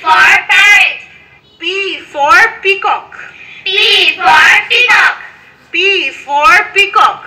for parrot. P for peacock. P for peacock. P for peacock.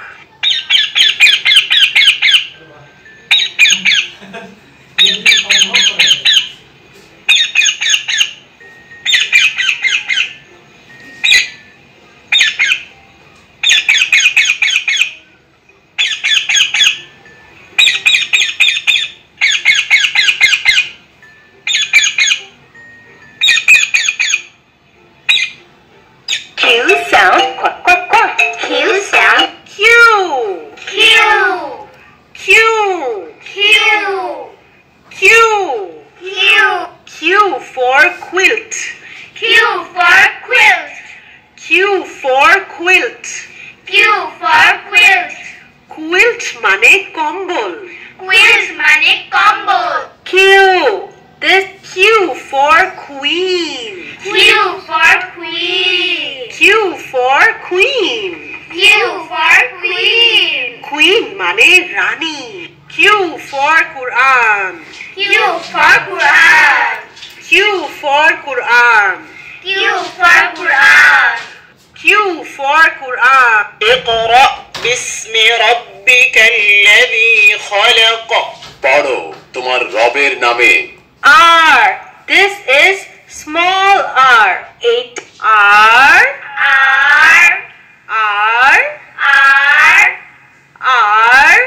Q sound, quack quack quack. Q sound. Q. Q. Q. Q. Q. Q. Q for quilt. Q for quilt. Q for quilt. Q for quilt. Quilt মানে কম্বল. Quilt মানে কম্বল. Q. This Q for queen. Q for queen. Q for queen. Q for queen. Queen মানে রানী. Q for Quran. Q for Quran. Q for Quran. Q for Quran. Q for Quran. اقرأ باسم ربك الذي خلق. পড়ো তোমার রবের নামে। R. This is small r. 8 R. R. R. R. R.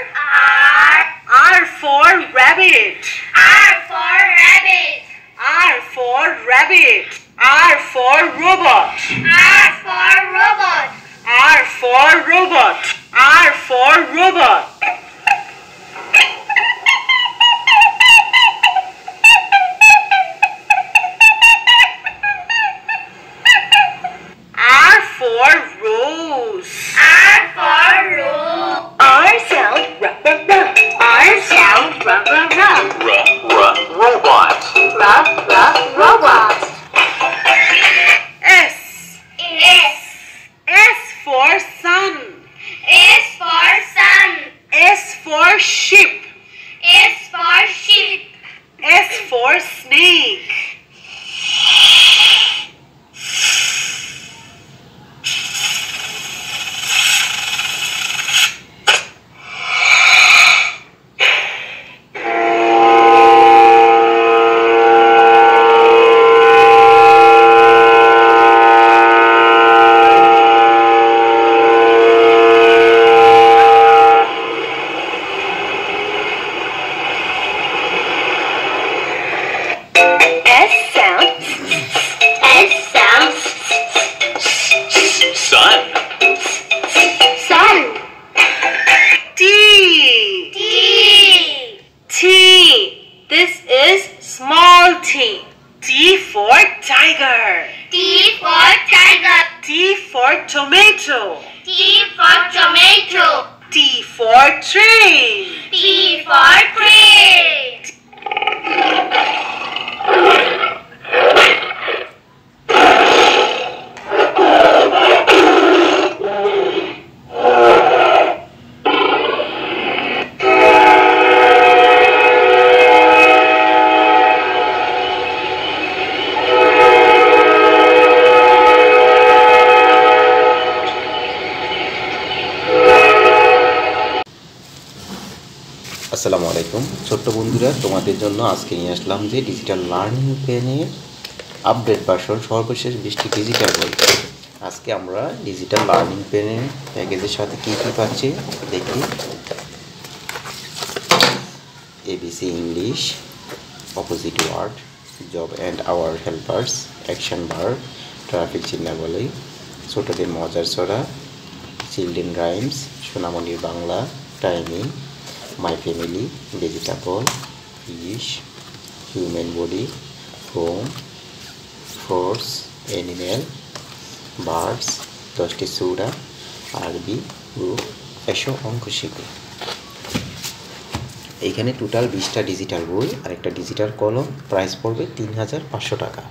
R. R for rabbit. R for rabbit. R for rabbit. R for robot. R for robot. R for robot. R for robot. R for rose. R for rose. R sound r r r. R sound rub rub rub. Robot. Rub rub robot. S. S. S for sun. S for sun. S for ship. S for sheep. S for snake. S sound. S sound. Sun. Sun. T. T. T. This is small t. T for tiger. T for tiger. T for tomato. T for tomato. T for train. T for train. আসসালামু আলাইকুম ছোট্ট বন্ধুরা, তোমাদের জন্য আজকে নিয়ে আসলাম যে digital learning পেনের আপডেট ভার্সন সর্বশেষ 20টি ডিজিটাল বই। আজকে আমরা ডিজিটাল লার্নিং পেনের প্যাকেজের সাথে কী কী পাচ্ছি দেখি। A B C English, opposite word, job and our helpers, action bar, traffic চিহ্নাবলী, ছোটদের মজার ছড়া, চিলড্রেন রাইমস, সোনামণির Bangla, timing, my family, vegetable, fish, human body, home, force, animal, birds, 10টি সূরা, আরবি, গ্রুপ, এসো অঙ্ক শিখো। এইখানে টোটাল 20টা ডিজিটাল বই আর একটা ডিজিটাল কলম, প্রাইস পড়বে 3500 টাকা।